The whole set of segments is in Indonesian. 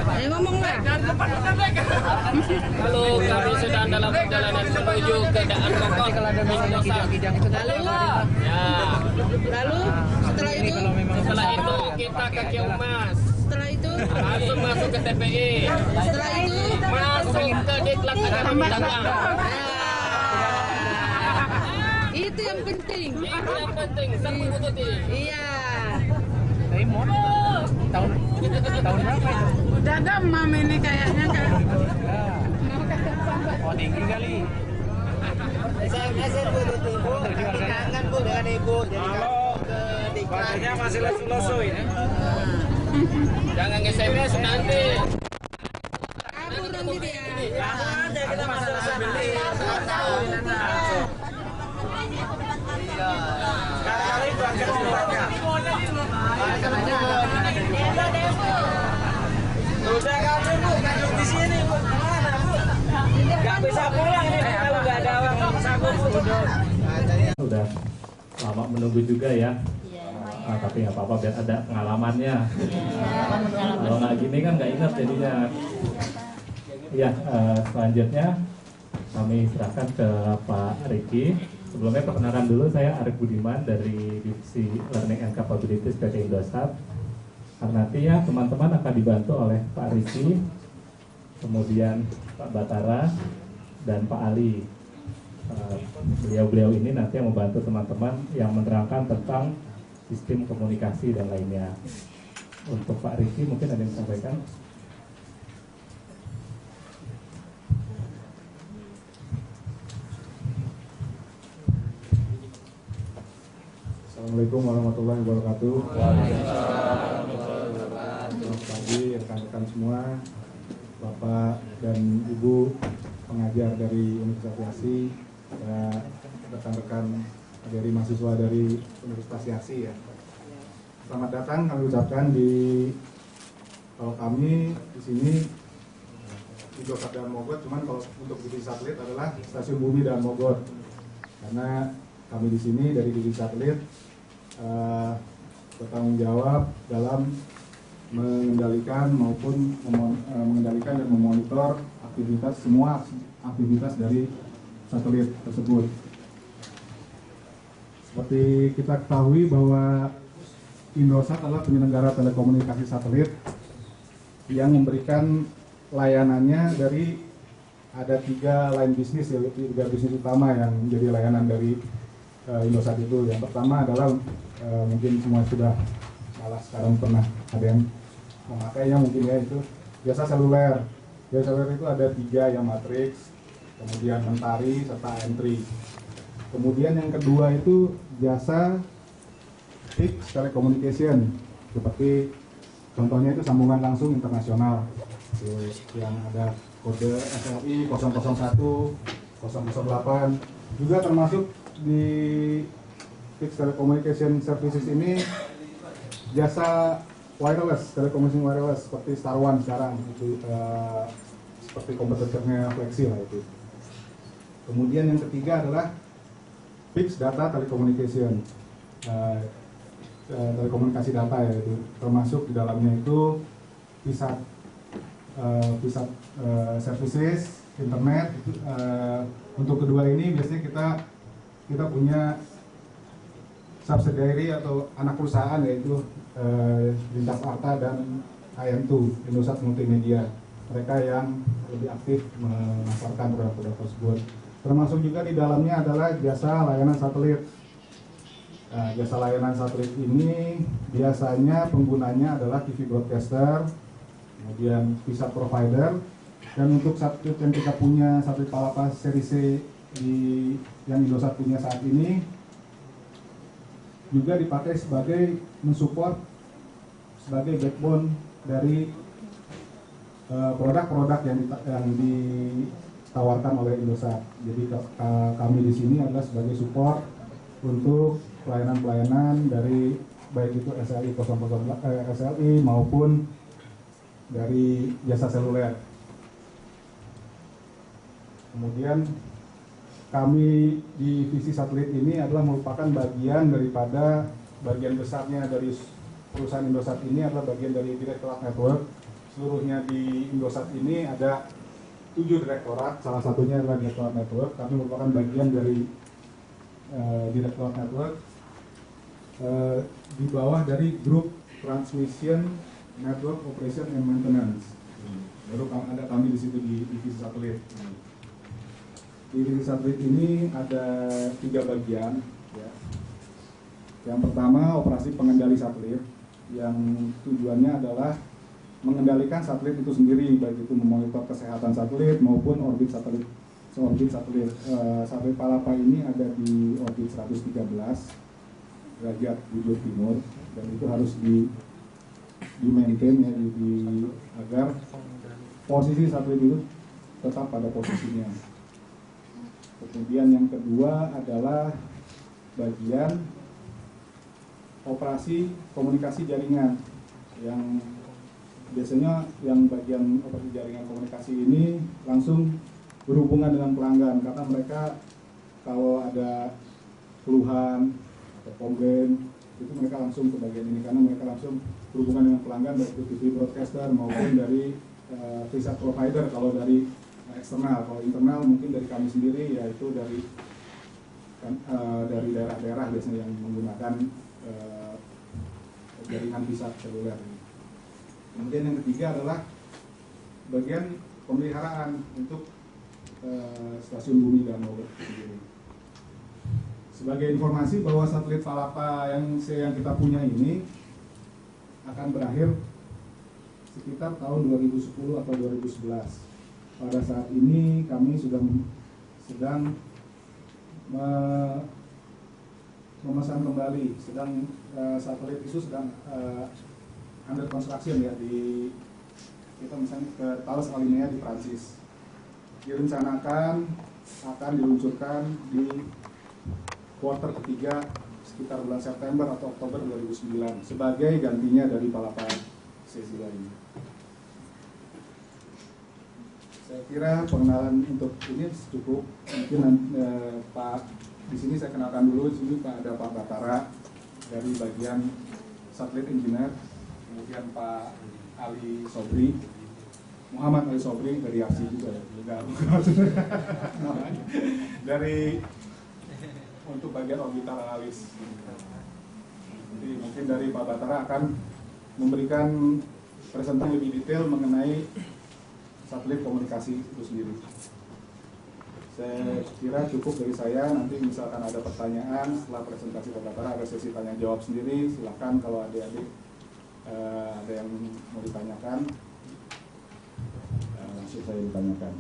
Ayo ngomong lah. Kalau kami sedang dalam perjalanan menuju ke Daan Mokok, Lalu, setelah itu kita ke Kiumas. setelah itu Langsung masuk ke TPI. setelah itu Masuk ke Diklat Agama Dagang. itu yang penting. Itu yang penting, satu bututi. Iya. Tahun berapa itu? Udah demam ini kayaknya kan. Oh, tinggi kali. SMS Bu itu Ibu, kangen Bu dengan Ibu. Jadi ke Diklat. Bacanya masih lesu-lesu ini. Jangan SMS nanti. Kabur nanti dia. Langsung aja kita masuk beli. Sekali-kali berangkat keluarga. Udah kamu Bu, duduk di sini Bu. Kemana Bu? Gak bisa pulang nih kalau gak ada orang sabu Bu. Udah lama menunggu juga ya. Tapi nggak apa-apa biar ada pengalamannya. Kalau nggak gini kan nggak ingat jadinya. Ya, selanjutnya kami serahkan ke Pak Riki. Sebelumnya perkenalan dulu, saya Arif Budiman dari Divisi Learning and Capabilities PT Indosat. Nantinya teman-teman akan dibantu oleh Pak Riki, kemudian Pak Batara, dan Pak Ali. Beliau-beliau ini nanti yang membantu teman-teman yang menerangkan tentang sistem komunikasi dan lainnya. Untuk Pak Riki mungkin ada yang disampaikan. Assalamualaikum warahmatullahi wabarakatuh. Selamat pagi rekan-rekan semua, Bapak dan Ibu pengajar dari Universitas Yasi, dan rekan-rekan dari mahasiswa dari Universitas Yasi ya. Selamat datang kami ucapkan kalau kami di sini di Indosat dan Mogot, cuman kalau untuk divisi satelit adalah Stasiun Bumi dan Mogot. Karena kami di sini dari divisi satelit bertanggung jawab dalam mengendalikan maupun mengendalikan dan memonitor semua aktivitas dari satelit tersebut. Seperti kita ketahui bahwa Indosat adalah penyelenggara telekomunikasi satelit yang memberikan layanannya dari ada 3 line bisnis, yaitu 3 bisnis utama yang menjadi layanan dari Indosat itu. Yang pertama adalah mungkin semua sudah malah sekarang pernah ada yang memakainya mungkin ya, itu jasa seluler. Jasa seluler itu ada 3, yang matriks, kemudian mentari, serta entry. Kemudian yang kedua itu jasa fixed telecommunication, seperti contohnya itu sambungan langsung internasional yang ada kode SLI 001, 008, juga termasuk di fixed telecommunication services ini jasa wireless, telecommunication wireless seperti Star One sekarang itu seperti kompetitornya Flexi lah itu. Kemudian yang ketiga adalah fixed data telecommunication, telekomunikasi data, yaitu termasuk di dalamnya itu PSAT services, internet. Untuk kedua ini biasanya kita punya subsidiary atau anak perusahaan, yaitu Lintas Arta dan IM2, Indosat Multimedia. Mereka yang lebih aktif memasarkan produk-produk tersebut. Termasuk juga di dalamnya adalah jasa layanan satelit. Jasa layanan satelit ini biasanya penggunanya adalah TV broadcaster, kemudian PSAT provider, dan untuk satelit yang kita punya, satelit Palapas seri C yang Indosat punya saat ini, juga dipakai sebagai mensupport sebagai backbone dari produk-produk yang ditawarkan oleh Indosat. Jadi kami di sini adalah sebagai support untuk pelayanan-pelayanan dari baik itu SLI maupun dari jasa seluler. Kemudian kami di divisi satelit ini adalah merupakan bagian besarnya dari perusahaan Indosat ini adalah bagian dari Direktorat Network, seluruhnya di Indosat ini ada 7 direktorat, salah satunya adalah Direktorat Network. Kami merupakan bagian dari Direktorat Network di bawah dari Grup Transmission Network Operation and Maintenance. Baru ada kami di situ di divisi satelit. Di divisi satelit ini ada 3 bagian. Ya. Yang pertama operasi pengendali satelit, yang tujuannya adalah mengendalikan satelit itu sendiri, baik itu memonitor kesehatan satelit maupun orbit satelit. Satelit Palapa ini ada di orbit 113 derajat bujur timur, dan itu harus di maintain ya, agar posisi satelit itu tetap pada posisinya. Kemudian yang kedua adalah bagian operasi komunikasi jaringan, yang biasanya yang bagian operasi jaringan komunikasi ini langsung berhubungan dengan pelanggan, karena mereka kalau ada keluhan atau komplain itu mereka langsung ke bagian ini, karena mereka langsung berhubungan dengan pelanggan, baik itu TV broadcaster maupun dari riset provider kalau dari eksternal. Kalau internal mungkin dari kami sendiri, yaitu dari daerah-daerah biasanya yang menggunakan jaringan visat seluler. Kemudian yang ketiga adalah bagian pemeliharaan untuk stasiun bumi dan orbit sendiri. Sebagai informasi bahwa satelit Palapa yang kita punya ini akan berakhir sekitar tahun 2010 atau 2011. Pada saat ini kami sedang memesan kembali, satelit itu sedang under construction ya, kita misalnya ke Thales Alenia di Prancis. Direncanakan akan diluncurkan di kuartal ketiga sekitar bulan September atau Oktober 2009 sebagai gantinya dari Palapa C2 ini. Saya kira pengenalan untuk ini cukup. Mungkin Pak, di sini saya kenalkan dulu. Di sini ada Pak Batara dari bagian satelit engineer. Kemudian Pak Ali Sobri, Muhammad Ali Sobri dari ASI juga ya, dari untuk bagian orbital analis. Jadi mungkin dari Pak Batara akan memberikan presentasi lebih detail mengenai satelit komunikasi itu sendiri. Saya kira cukup dari saya. Nanti misalkan ada pertanyaan setelah presentasi Pak Batara, ada sesi tanya jawab sendiri. Silakan kalau adik-adik ada yang mau ditanyakan, langsung saya ditanyakan.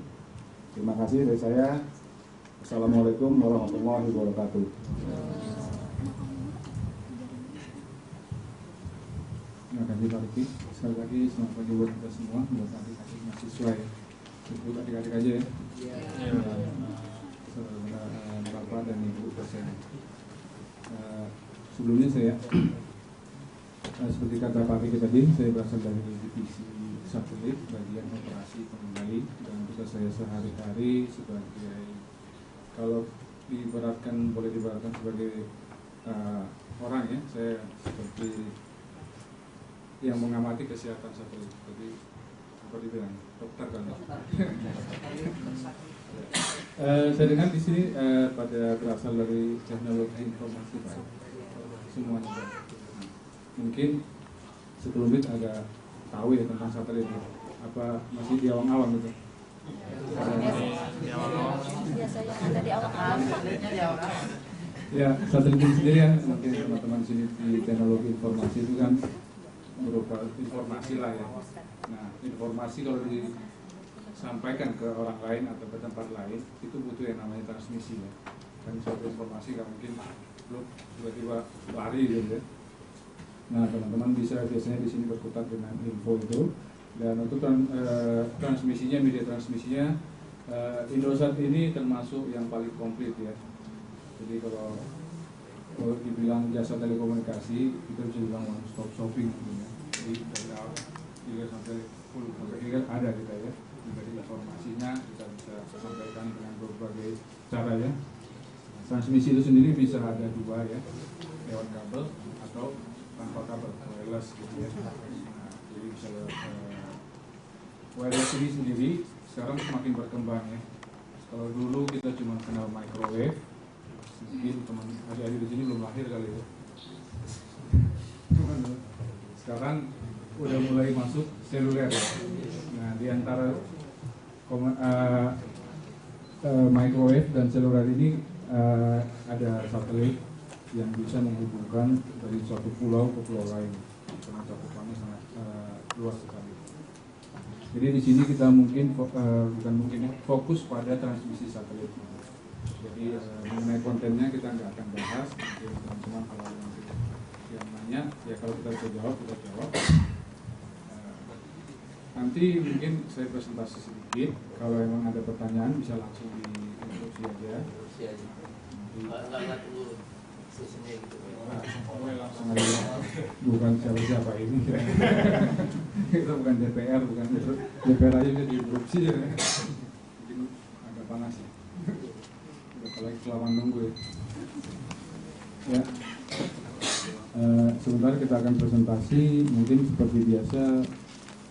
Terima kasih dari saya. Assalamualaikum warahmatullahi wabarakatuh. Terima kasih Pak Riki. Sekali lagi selamat pagi buat kita semua, buat adik-adik mahasiswa ya. Sebut adik-adik aja ya. Saudara Bapak dan Ibu dosen. Sebelumnya saya seperti kata Pak Riki tadi, saya berasal dari divisi satelit bagian operasi pengendali, dan tugas saya sehari-hari sebagai, kalau boleh diibaratkan sebagai orang ya, saya seperti yang mengamati kesehatan satelit. Jadi apa dibilang dokter kan? Saya dengar di sini pada berasal dari teknologi informasi Pak, semuanya. Mungkin sebelum itu agak tahu ya tentang satelit itu, apa masih di awang-awang gitu? Ya, satelit itu sendiri kan, mungkin teman-teman sini di teknologi informasi itu kan berupa informasi lah ya. Nah, informasi kalau disampaikan ke orang lain atau ke tempat lain itu butuh yang namanya transmisi ya. Kan suatu informasi nggak mungkin tiba-tiba lari gitu ya. Nah, teman-teman biasanya di sini berkutat dengan info itu, dan untuk transmisinya, media transmisinya, Indosat ini termasuk yang paling komplit ya. Jadi kalau dibilang jasa telekomunikasi, kita bisa bilang one stop shopping gitu ya. Jadi dari awal hingga sampai full sampai hilir ada kita ya. Jadi informasinya kita bisa sampaikan dengan berbagai cara ya. Transmisi itu sendiri bisa ada dua ya, lewat kabel atau tanpa kabel, wireless gitu ya. Nah, jadi bisa wireless ini sendiri sekarang semakin berkembang ya. Kalau dulu kita cuma kenal microwave, mungkin teman adik-adik di sini belum lahir kali ya. Sekarang udah mulai masuk seluler ya. Nah, di antara microwave dan seluler ini ada satelit yang bisa menghubungkan dari suatu pulau ke pulau lain. Karena cakupannya sangat luas sekali. Jadi di sini kita mungkin fokus pada transmisi satelit. Jadi mengenai kontennya kita nggak akan bahas. Jadi teman-teman kalau yang nanya, ya kalau kita bisa jawab, kita jawab. Nanti mungkin saya presentasi sedikit. Kalau emang ada pertanyaan bisa langsung diinstruksi aja. Nggak tunggu sesuai gitu. Langsung aja. Bukan siapa-siapa ini. Kita bukan DPR, bukan DPR aja udah diinterupsi ya. Mungkin agak panas ya. Apalagi selama nunggu ya. Ya. Sebentar kita akan presentasi. Mungkin seperti biasa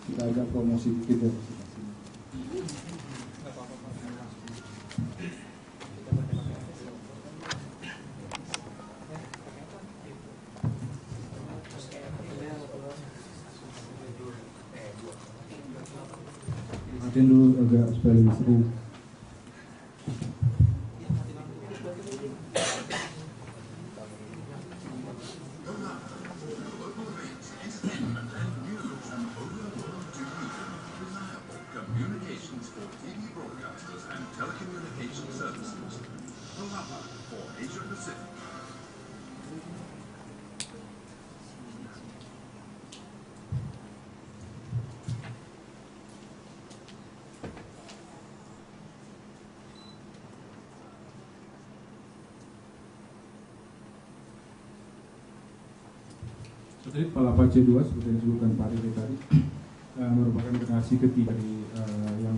kita agak promosi dikit ya presentasinya. Matiin dulu agak supaya lebih seru. Communications for TV broadcasters and telecommunication services. Palapa for Asia Pacific. Satelit Palapa C2 seperti yang disebutkan Pak Riri tadi merupakan generasi ketiga dari yang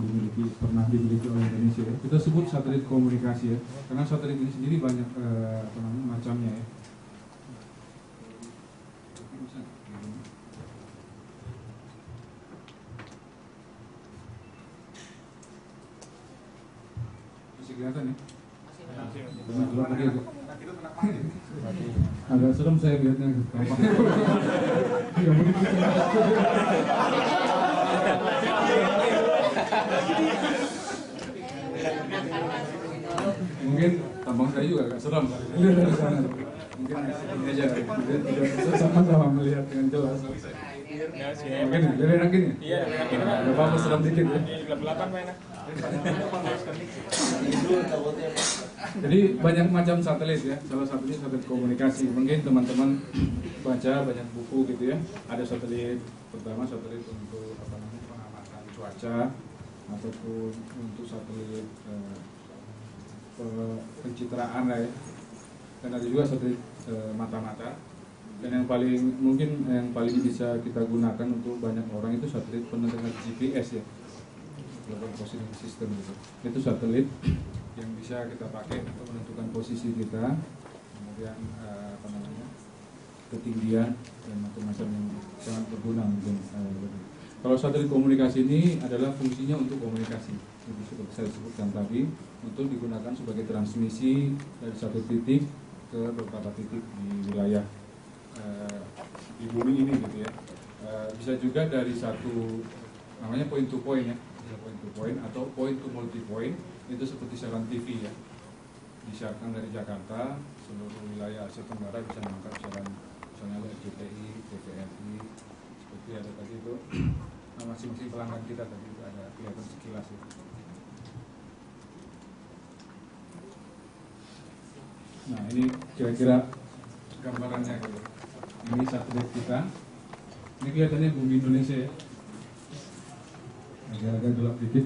pernah dimiliki oleh Indonesia. Ya. Kita sebut satelit komunikasi ya, karena satelit ini sendiri banyak macamnya ya. Masih kelihatan ya? Agak serem saya lihatnya. Mungkin tambang saya juga agak serem. Mungkin ini aja, tidak sama-sama melihat dengan jelas. Mungkin jadi enak gini. Iya, enak. Apa serem dikit ya? Gelap-gelapan enak. Jadi banyak macam satelit ya. Salah satunya satelit komunikasi. Mungkin teman-teman baca banyak buku gitu ya. Ada satelit pertama satelit untuk pengamatan cuaca ataupun untuk satelit pencitraan lah ya. Dan ada juga satelit mata-mata. Dan yang paling bisa kita gunakan untuk banyak orang itu satelit pendengar GPS ya. Global Positioning System gitu. Itu satelit yang bisa kita pakai untuk menentukan posisi kita, kemudian ketinggian dan macam-macam yang sangat berguna mungkin. Kalau satelit komunikasi ini adalah fungsinya untuk komunikasi, jadi seperti saya sebutkan tadi, untuk digunakan sebagai transmisi dari satu titik ke beberapa titik di wilayah di bumi ini gitu ya. Bisa juga dari satu namanya point to point ya. Point to point atau point to multi point, itu seperti siaran TV ya, disiarkan dari Jakarta seluruh wilayah Asia Tenggara bisa mengangkat siaran misalnya RCTI, TVRI seperti ada tadi itu masing-masing pelanggan kita tadi itu ada kelihatan sekilas ya. Nah ini kira-kira gambarannya gitu. Ini satelit kita, ini kelihatannya bumi Indonesia ya. Agak-agak gelap dikit.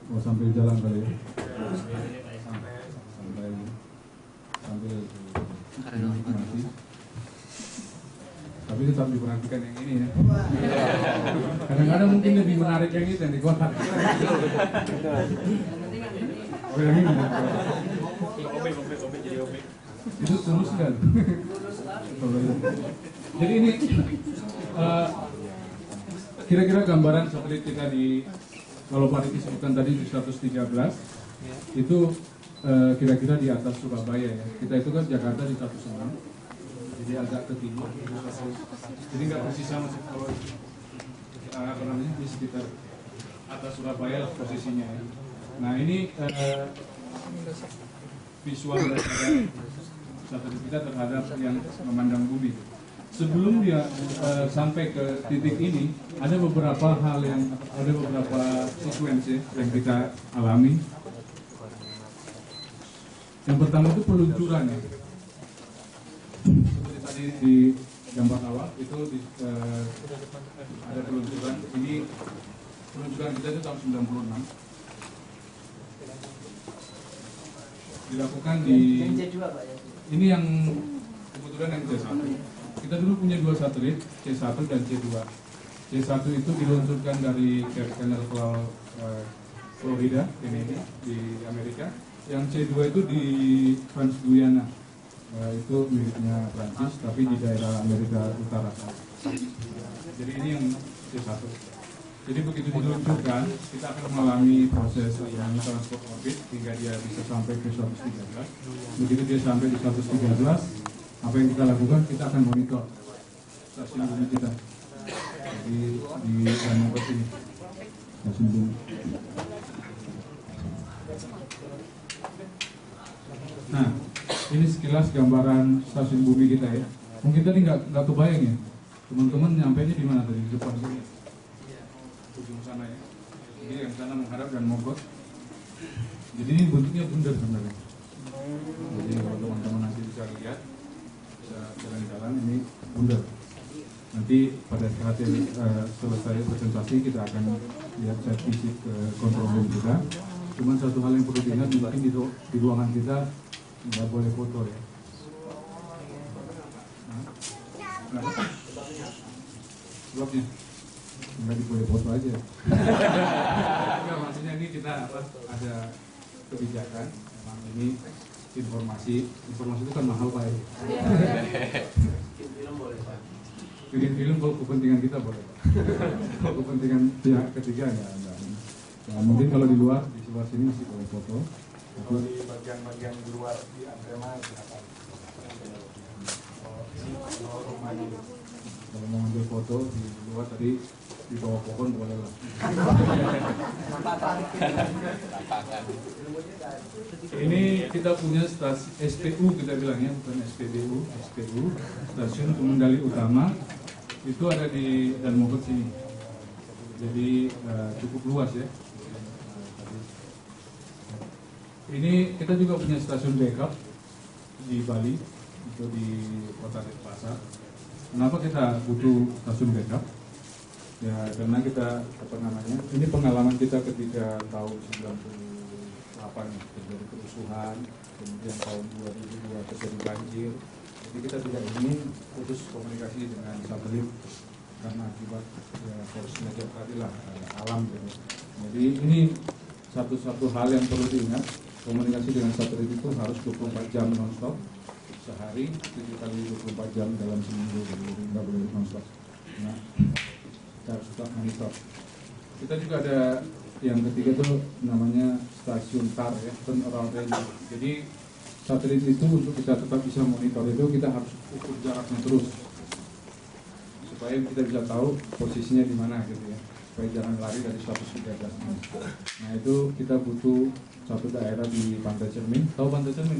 Mau sambil jalan kali ya. Sambil menikmati. Tapi tetap diperhatikan yang ini ya. Kadang-kadang mungkin lebih menarik yang itu yang di kota. Oh yang ini. Itu tulus kan? Jadi ini kira-kira gambaran satelit kita di, kalau Pak Riki sebutkan tadi di 113, itu kira-kira di atas Surabaya ya. Kita itu kan Jakarta di 106, jadi agak ke timur. Jadi nggak persis sama sih kalau apa namanya di sekitar atas Surabaya posisinya ya. Nah ini visual dari satelit kita terhadap yang memandang bumi. Sebelum dia sampai ke titik ini, ada beberapa sekuensi yang kita alami. Yang pertama itu peluncuran ya. Seperti tadi di gambar awal itu ada peluncuran. Ini peluncuran kita itu tahun 96. Dilakukan di ini yang kebetulan yang C1. Kita dulu punya dua satelit, C1 dan C2. C1 itu diluncurkan dari Cape Canaveral, Florida, Kennedy di Amerika. Yang C2 itu di French Guiana, itu miliknya Prancis, tapi di daerah Amerika Utara. Jadi ini yang C1. Jadi begitu diluncurkan, kita akan mengalami proses yang transport orbit hingga dia bisa sampai ke 113. Begitu dia sampai di 113, apa yang kita lakukan? Kita akan monitor stasiun bumi kita. Jadi di Danmokot ini, stasiun bumi. Nah, ini sekilas gambaran stasiun bumi kita ya. Mungkin tadi nggak kebayang ya, teman-teman nyampainya di mana tadi? Di depan sini, ujung sana ya. Jadi yang sana menghadap dan mogok. Jadi ini bentuknya bundar sebenarnya. Jadi kalau teman-teman nanti bisa lihat, bisa jalan-jalan ini bundar. Nanti pada saat selesai presentasi kita akan lihat set visit ke control room kita. Cuman satu hal yang perlu diingat, mungkin di ruangan kita nggak boleh foto ya. Sebabnya nggak boleh foto aja. Enggak, maksudnya ini kita ada kebijakan. Memang ini informasi itu kan mahal Pak ya. Bikin film kalau kepentingan kita boleh Pak. Kalau kepentingan pihak ketiga enggak. Nah, mungkin kalau di luar, di sebelah sini masih boleh foto. Kalau di bagian-bagian di luar di antena silakan. Kalau mau ambil foto di luar tadi di bawah pohon boleh lah. Ini kita punya stasiun SPU kita bilangnya, bukan SPBU, SPU, stasiun pengendali utama itu ada di Danmokot sini. Jadi cukup luas ya. Ini kita juga punya stasiun backup di Bali, itu di Kota Denpasar. Kenapa kita butuh stasiun backup? Ya karena kita ini pengalaman kita ketika tahun 98 terjadi kerusuhan, kemudian tahun 2002 terjadi banjir. Jadi kita tidak ingin putus komunikasi dengan satelit karena akibat force major tadi lah alam gitu. Jadi ini satu hal yang perlu diingat, komunikasi dengan satelit itu harus 24 jam non-stop sehari, 7 kali 24 jam dalam seminggu, jadi nggak boleh non-stop. Nah, kita harus tetap monitor. Kita juga ada yang ketiga tuh namanya stasiun TAR ya, turn around range. Jadi satelit itu untuk kita tetap bisa monitor itu kita harus ukur jaraknya terus supaya kita bisa tahu posisinya di mana gitu ya, supaya jangan lari dari 113. Nah itu kita butuh satu daerah di Pantai Cermin. Tahu Pantai Cermin?